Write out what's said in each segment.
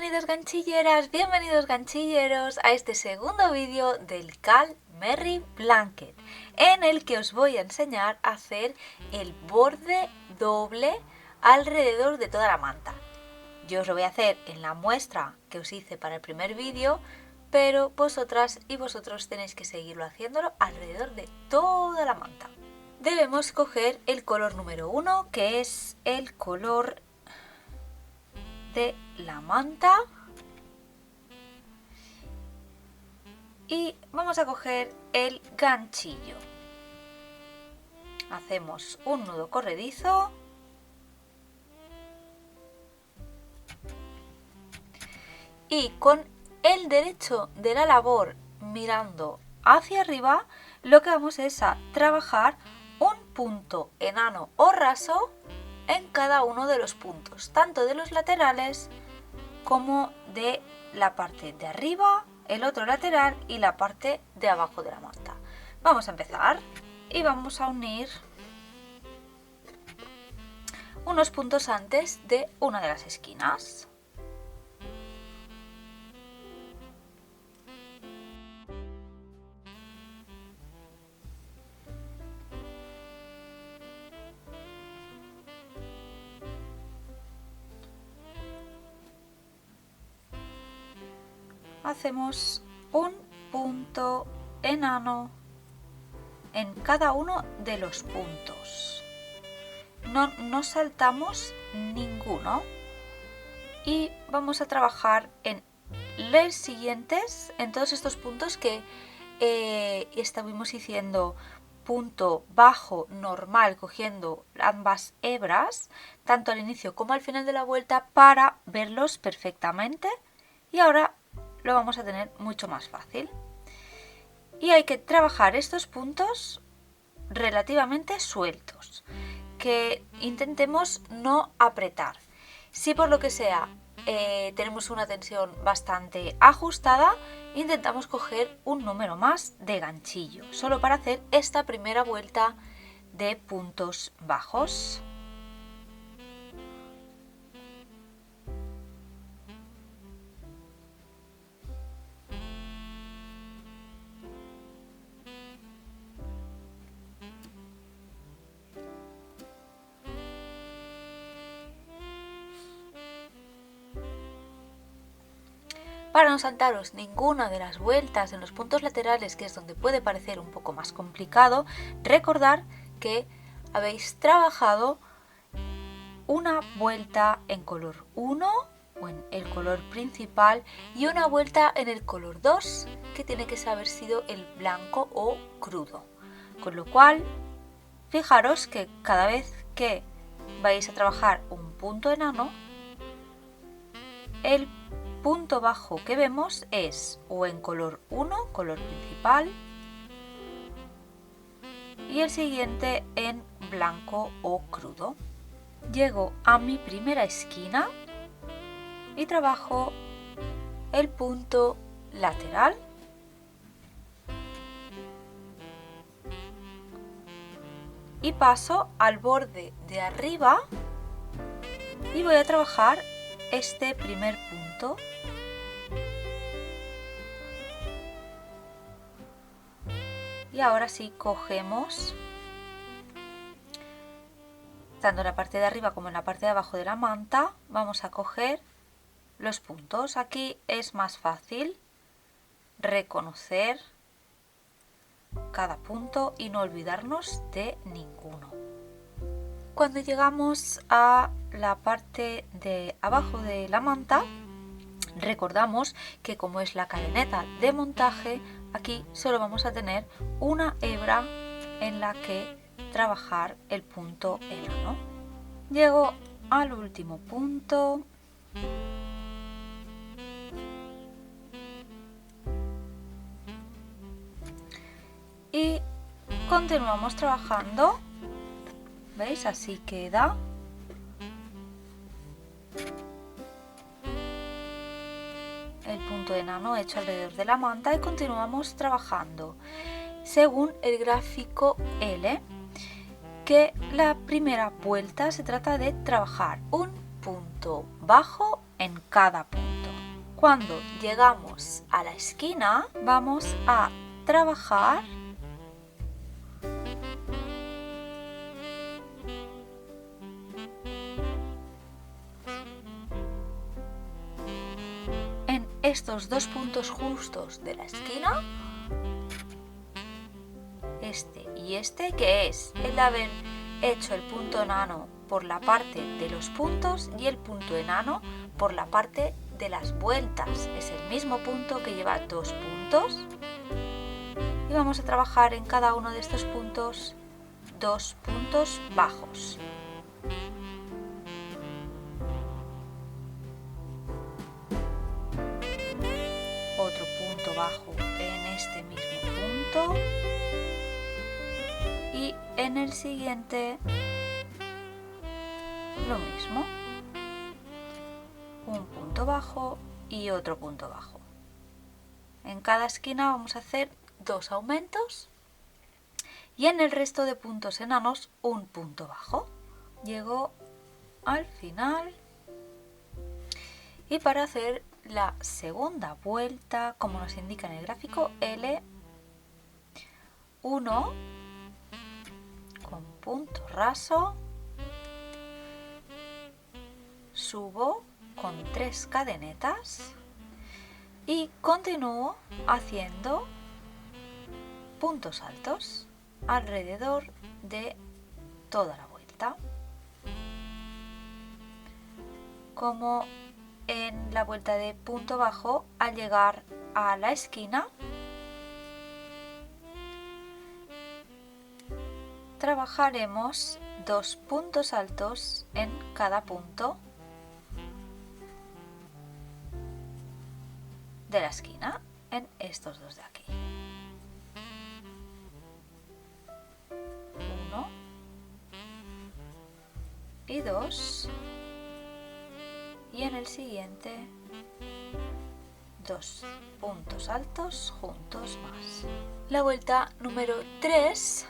Bienvenidos ganchilleras, bienvenidos ganchilleros a este segundo vídeo del Cal Merry Blanket, en el que os voy a enseñar a hacer el borde doble alrededor de toda la manta. Yo os lo voy a hacer en la muestra que os hice para el primer vídeo, pero vosotras y vosotros tenéis que seguirlo haciéndolo alrededor de toda la manta. Debemos coger el color número 1, que es el color de la manta, y vamos a coger el ganchillo. Hacemos un nudo corredizo y con el derecho de la labor mirando hacia arriba, lo que vamos es a trabajar un punto enano o raso en cada uno de los puntos, tanto de los laterales como de la parte de arriba, el otro lateral y la parte de abajo de la manta. Vamos a empezar y vamos a unir unos puntos antes de una de las esquinas. Hacemos un punto enano en cada uno de los puntos. No saltamos ninguno y vamos a trabajar en los siguientes, en todos estos puntos que estuvimos haciendo punto bajo normal cogiendo ambas hebras, tanto al inicio como al final de la vuelta, para verlos perfectamente. Y ahora lo vamos a tener mucho más fácil. Y hay que trabajar estos puntos relativamente sueltos, que intentemos no apretar. Si por lo que sea tenemos una tensión bastante ajustada, intentamos coger un número más de ganchillo, solo para hacer esta primera vuelta de puntos bajos. Para no saltaros ninguna de las vueltas en los puntos laterales, que es donde puede parecer un poco más complicado, recordar que habéis trabajado una vuelta en color 1 o en el color principal y una vuelta en el color 2, que tiene que haber sido el blanco o crudo. Con lo cual, fijaros que cada vez que vais a trabajar un punto enano, el punto bajo que vemos es o en color 1, color principal, y el siguiente en blanco o crudo. Llego a mi primera esquina y trabajo el punto lateral, y paso al borde de arriba y voy a trabajar este primer punto. Y ahora sí cogemos, tanto en la parte de arriba como en la parte de abajo de la manta, vamos a coger los puntos. Aquí es más fácil reconocer cada punto y no olvidarnos de ninguno. Cuando llegamos a la parte de abajo de la manta, recordamos que como es la cadeneta de montaje, aquí solo vamos a tener una hebra en la que trabajar el punto enano. Llego al último punto y continuamos trabajando. ¿Veis? Así queda. El punto enano hecho alrededor de la manta, y continuamos trabajando según el gráfico L, que la primera vuelta se trata de trabajar un punto bajo en cada punto. Cuando llegamos a la esquina, vamos a trabajar en estos dos puntos justos de la esquina, este y este, que es el de haber hecho el punto enano por la parte de los puntos y el punto enano por la parte de las vueltas. Es el mismo punto que lleva dos puntos y vamos a trabajar en cada uno de estos puntos dos puntos bajos. Otro punto bajo en este mismo punto y en el siguiente lo mismo, un punto bajo y otro punto bajo. En cada esquina vamos a hacer dos aumentos y en el resto de puntos enanos un punto bajo. Llego al final y para hacer la segunda vuelta, como nos indica en el gráfico L1 con punto raso, subo con 3 cadenetas y continúo haciendo puntos altos alrededor de toda la vuelta. Como en la vuelta de punto bajo, al llegar a la esquina, trabajaremos dos puntos altos en cada punto de la esquina, en estos dos de aquí. 1 y 2 y en el siguiente dos puntos altos juntos más. La vuelta número 3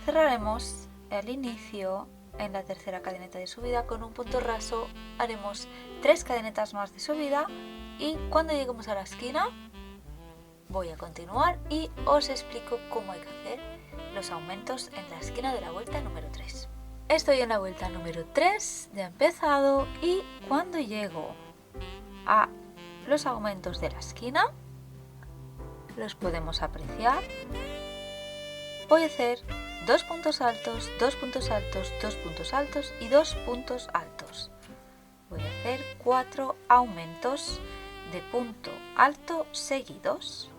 cerraremos el inicio en la tercera cadeneta de subida con un punto raso, haremos 3 cadenetas más de subida y cuando lleguemos a la esquina voy a continuar y os explico cómo hay que hacer los aumentos en la esquina de la vuelta número 3. Estoy en la vuelta número 3, ya he empezado, y cuando llego a los aumentos de la esquina, los podemos apreciar, voy a hacer 2 puntos altos, 2 puntos altos, 2 puntos altos y 2 puntos altos. Voy a hacer 4 aumentos de punto alto seguidos.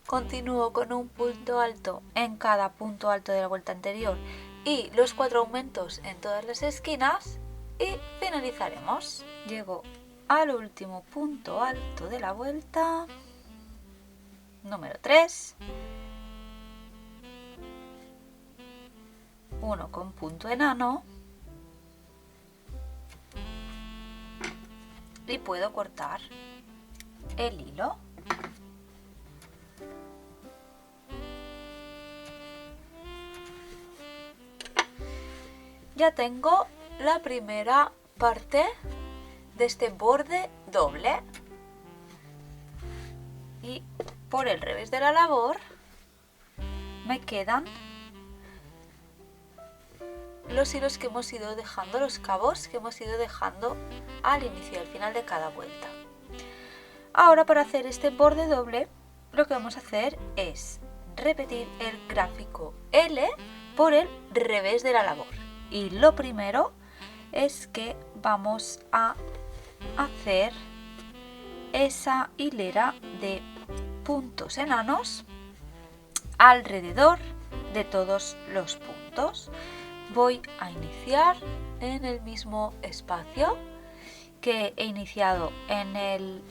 Continúo con un punto alto en cada punto alto de la vuelta anterior y los 4 aumentos en todas las esquinas y finalizaremos. Llego al último punto alto de la vuelta, número 3, uno con punto enano y puedo cortar el hilo. Ya tengo la primera parte de este borde doble y por el revés de la labor me quedan los hilos que hemos ido dejando, los cabos que hemos ido dejando al inicio y al final de cada vuelta. Ahora, para hacer este borde doble, lo que vamos a hacer es repetir el gráfico L por el revés de la labor. Y lo primero es que vamos a hacer esa hilera de puntos enanos alrededor de todos los puntos. Voy a iniciar en el mismo espacio que he iniciado en el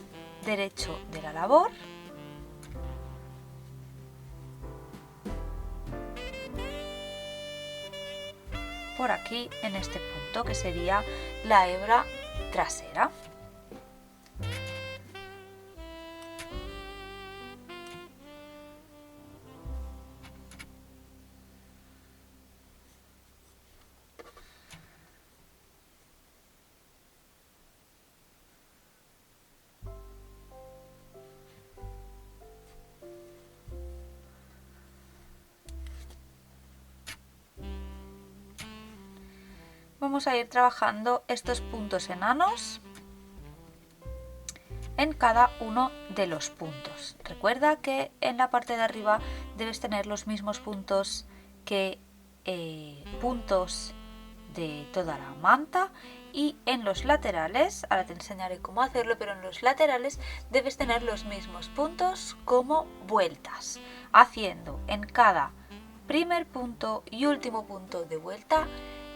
derecho de la labor. por aquí en este punto, que sería la hebra trasera. Vamos a ir trabajando estos puntos enanos en cada uno de los puntos. Recuerda que en la parte de arriba debes tener los mismos puntos que puntos de toda la manta, y en los laterales, ahora te enseñaré cómo hacerlo, pero en los laterales debes tener los mismos puntos como vueltas, haciendo en cada primer punto y último punto de vuelta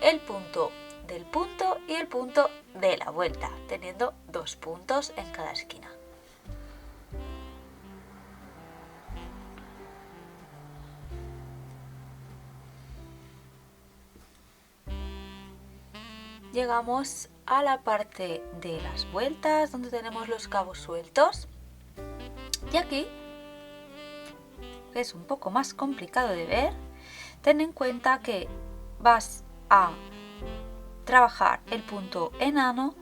el punto del punto y el punto de la vuelta, teniendo 2 puntos en cada esquina. Llegamos a la parte de las vueltas, donde tenemos los cabos sueltos, y aquí es un poco más complicado de ver. Ten en cuenta que vas a trabajar el punto enano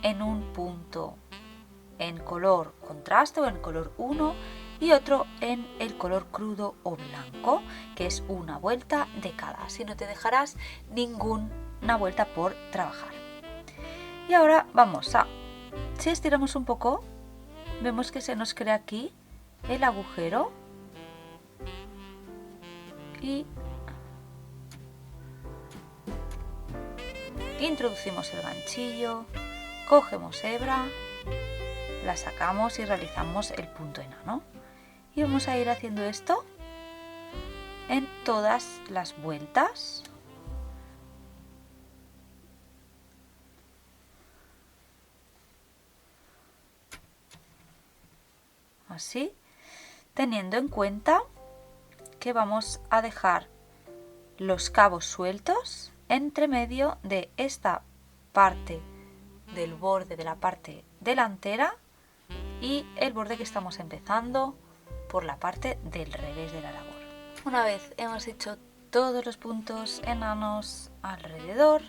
en un punto en color contraste o en color 1 y otro en el color crudo o blanco, que es una vuelta de cada, así no te dejarás ninguna vuelta por trabajar. Y ahora si estiramos un poco, vemos que se nos crea aquí el agujero y introducimos el ganchillo, cogemos hebra, la sacamos y realizamos el punto enano. Y vamos a ir haciendo esto en todas las vueltas. Así, teniendo en cuenta que vamos a dejar los cabos sueltos entre medio de esta parte del borde de la parte delantera y el borde que estamos empezando por la parte del revés de la labor. Una vez hemos hecho todos los puntos enanos alrededor,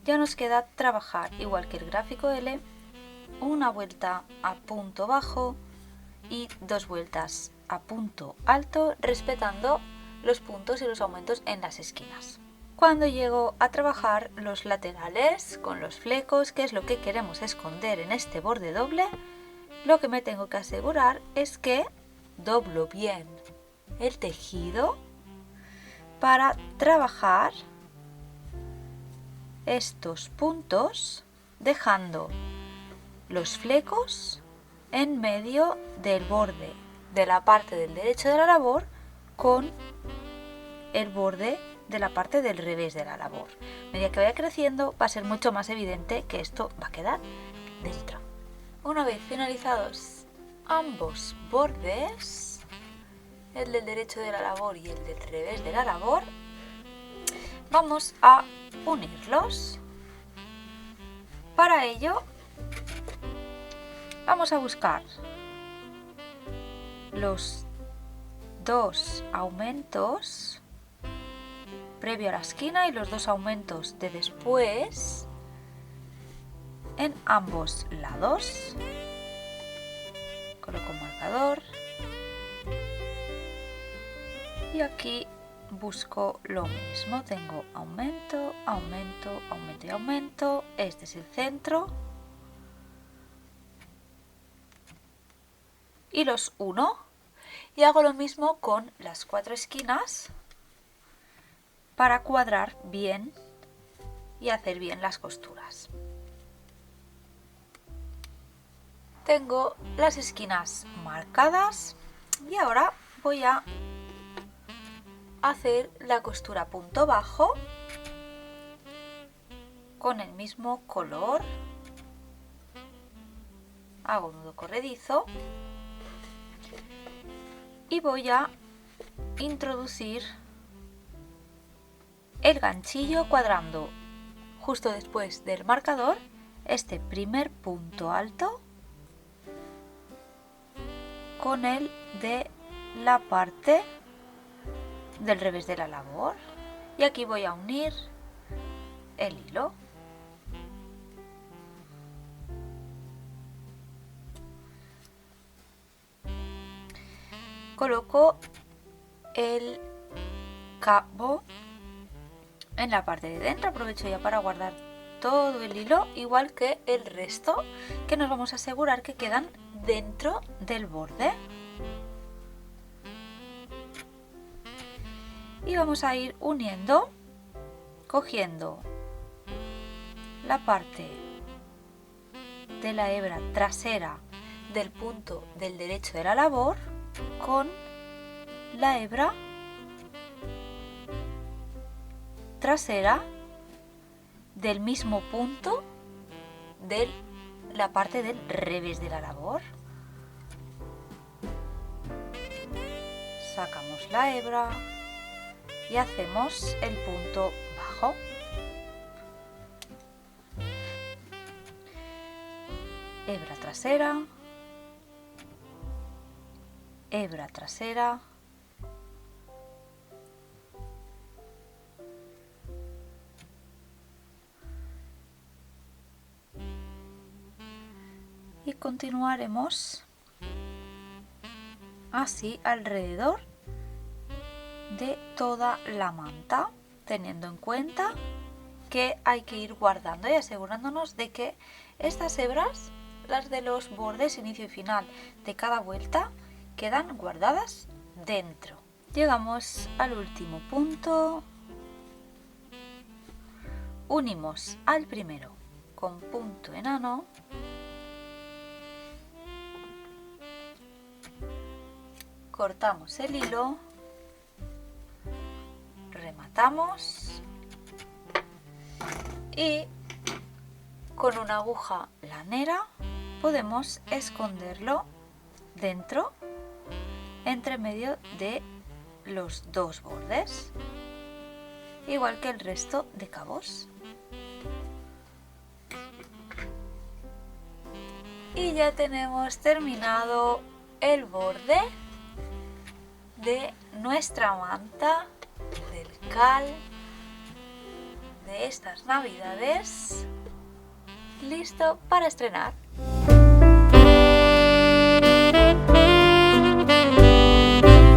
ya nos queda trabajar, igual que el gráfico L, una vuelta a punto bajo y 2 vueltas a punto alto, respetando los puntos y los aumentos en las esquinas. Cuando llego a trabajar los laterales con los flecos, que es lo que queremos esconder en este borde doble, lo que me tengo que asegurar es que doblo bien el tejido para trabajar estos puntos, dejando los flecos en medio del borde de la parte del derecho de la labor con el borde de la parte del revés de la labor. A medida que vaya creciendo va a ser mucho más evidente que esto va a quedar dentro. Una vez finalizados ambos bordes, el del derecho de la labor y el del revés de la labor, vamos a unirlos. Para ello vamos a buscar los 2 aumentos previo a la esquina y los 2 aumentos de después en ambos lados. Coloco un marcador y aquí busco lo mismo. Tengo aumento, aumento, aumento y aumento. Este es el centro y los uno, y hago lo mismo con las 4 esquinas para cuadrar bien y hacer bien las costuras. Tengo las esquinas marcadas y ahora voy a hacer la costura punto bajo con el mismo color. Hago un nudo corredizo y voy a introducir el ganchillo cuadrando justo después del marcador este primer punto alto con el de la parte del revés de la labor, y aquí voy a unir el hilo. Coloco el cabo en la parte de dentro, aprovecho ya para guardar todo el hilo, igual que el resto, que nos vamos a asegurar que quedan dentro del borde. Y vamos a ir uniendo, cogiendo la parte de la hebra trasera del punto del derecho de la labor con la hebra trasera del mismo punto de la parte del revés de la labor. Sacamos la hebra y hacemos el punto bajo. Hebra trasera, hebra trasera, y continuaremos así alrededor de toda la manta, teniendo en cuenta que hay que ir guardando y asegurándonos de que estas hebras, las de los bordes inicio y final de cada vuelta, quedan guardadas dentro. Llegamos al último punto, unimos al primero con punto enano, cortamos el hilo, rematamos y con una aguja lanera podemos esconderlo dentro, entre medio de los dos bordes, igual que el resto de cabos. Y ya tenemos terminado el borde de nuestra manta del cal de estas navidades, listo para estrenar.